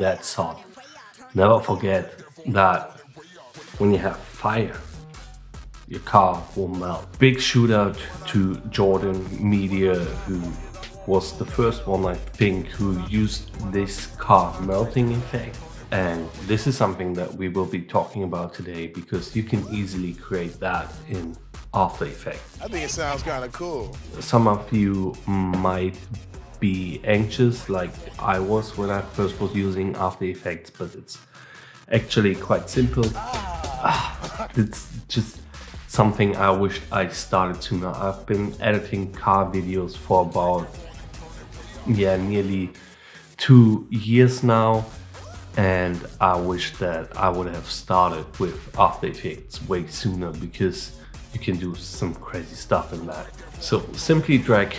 that's hot. Never forget that when you have fire, your car will melt. Big shout out to Jordan Media, who was the first one, I think, who used this car melting effect. And this is something that we will be talking about today, because you can easily create that in After Effects. I think it sounds kind of cool. Some of you might be anxious like I was when I first was using After Effects, but it's actually quite simple. It's just something I wish I started sooner. I've been editing car videos for about nearly 2 years now, and I wish that I would have started with After Effects way sooner, because you can do some crazy stuff in that. So simply drag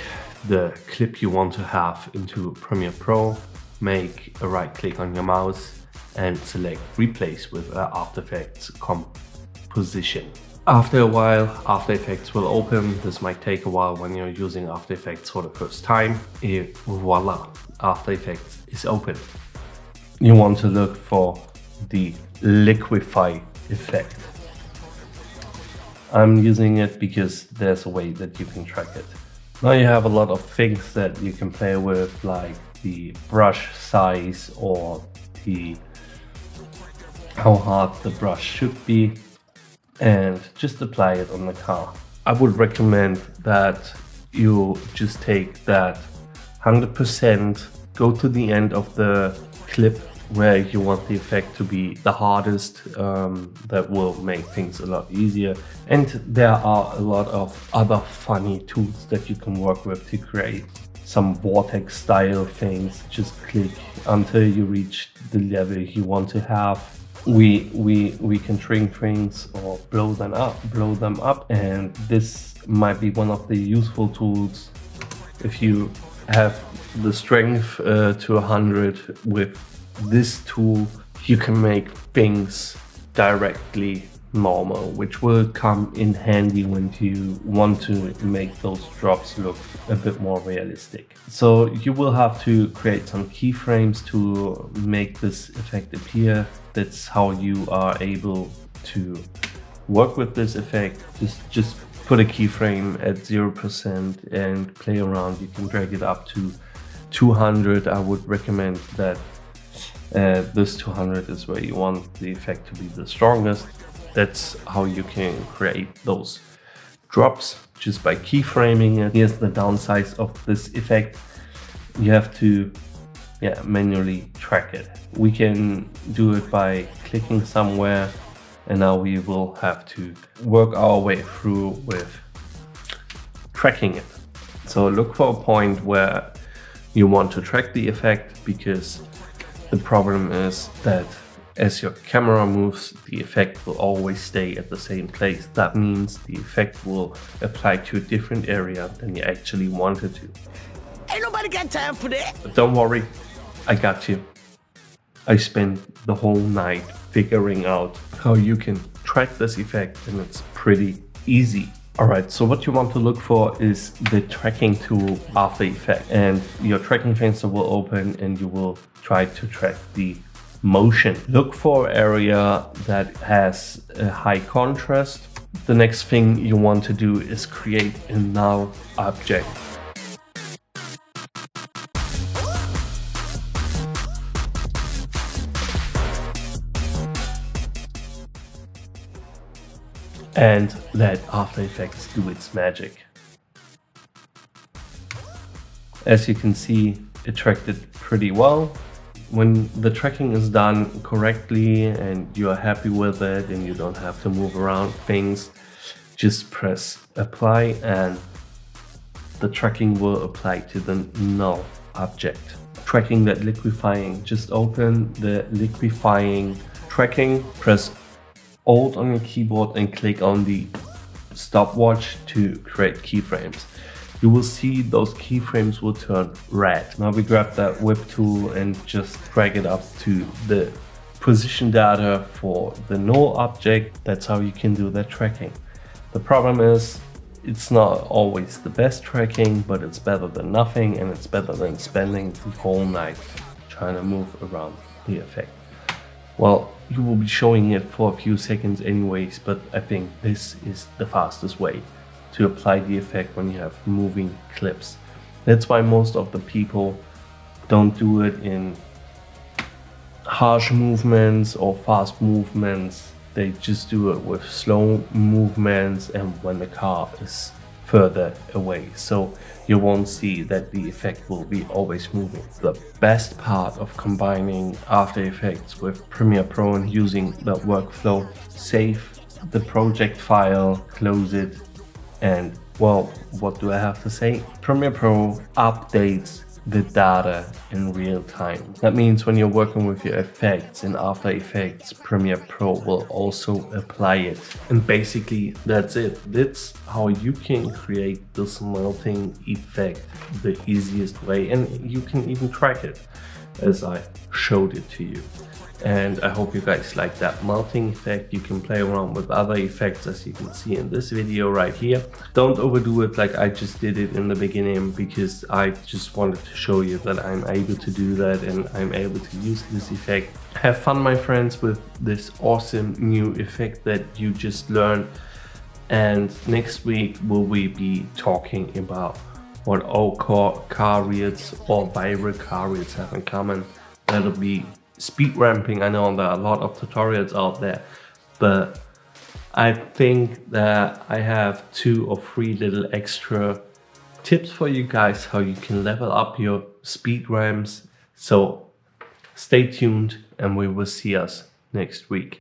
the clip you want to have into Premiere Pro, make a right click on your mouse and select replace with After Effects composition. After a while, After Effects will open. This might take a while when you're using After Effects for the first time. And voila, After Effects is open. You want to look for the liquefy effect. I'm using it because there's a way that you can track it. Now you have a lot of things that you can play with, like the brush size or how hard the brush should be, and just apply it on the car. I would recommend that you just take that 100%, go to the end of the clip where you want the effect to be the hardest. That will make things a lot easier. And there are a lot of other funny tools that you can work with to create some vortex style things. Just click until you reach the level you want to have. We can shrink things or blow them up, and this might be one of the useful tools. If you have the strength to 100 with this tool, you can make things directly normal, which will come in handy when you want to make those drops look a bit more realistic. So you will have to create some keyframes to make this effect appear. That's how you are able to work with this effect. Just put a keyframe at 0% and play around. You can drag it up to 200. I would recommend that this 200 is where you want the effect to be the strongest. That's how you can create those drops, just by keyframing it. Here's the downside of this effect. You have to manually track it. We can do it by clicking somewhere, and now we will have to work our way through with tracking it. So look for a point where you want to track the effect, because the problem is that as your camera moves, the effect will always stay at the same place. That means the effect will apply to a different area than you actually wanted to. Ain't nobody got time for that. But don't worry, I got you. I spent the whole night figuring out how you can track this effect, and it's pretty easy. Alright, so what you want to look for is the tracking tool After Effects, and your tracking fencer will open and you will try to track the motion. Look for an area that has a high contrast. The next thing you want to do is create a null object. And let After Effects do its magic. As you can see, it tracked it pretty well. When the tracking is done correctly and you are happy with it and you don't have to move around things, just press apply and the tracking will apply to the null object. Tracking that liquefying, just open the liquefying tracking, press Alt on your keyboard and click on the stopwatch to create keyframes. You will see those keyframes will turn red. Now we grab that whip tool and just drag it up to the position data for the null object. That's how you can do that tracking. The problem is it's not always the best tracking, but it's better than nothing, and it's better than spending the whole night trying to move around the effect. Well, you will be showing it for a few seconds anyways, but I think this is the fastest way to apply the effect when you have moving clips. That's why most of the people don't do it in harsh movements or fast movements. They just do it with slow movements and when the car is further away, so you won't see that the effect will be always moving. The best part of combining After Effects with Premiere Pro and using that workflow: save the project file, close it, and well, what do I have to say? Premiere Pro updates the data in real time. That means when you're working with your effects in After Effects, Premiere Pro will also apply it. And basically that's it. That's how you can create this melting effect the easiest way, and you can even track it as I showed it to you. And I hope you guys like that melting effect. You can play around with other effects as you can see in this video right here. Don't overdo it like I just did it in the beginning, because I just wanted to show you that I'm able to do that and I'm able to use this effect. Have fun, my friends, with this awesome new effect that you just learned. And next week will we be talking about what all car reels or viral car reels have in common. That'll be speed ramping. I know there are a lot of tutorials out there, but I think that I have 2 or 3 little extra tips for you guys how you can level up your speed ramps. So stay tuned and we will see us next week.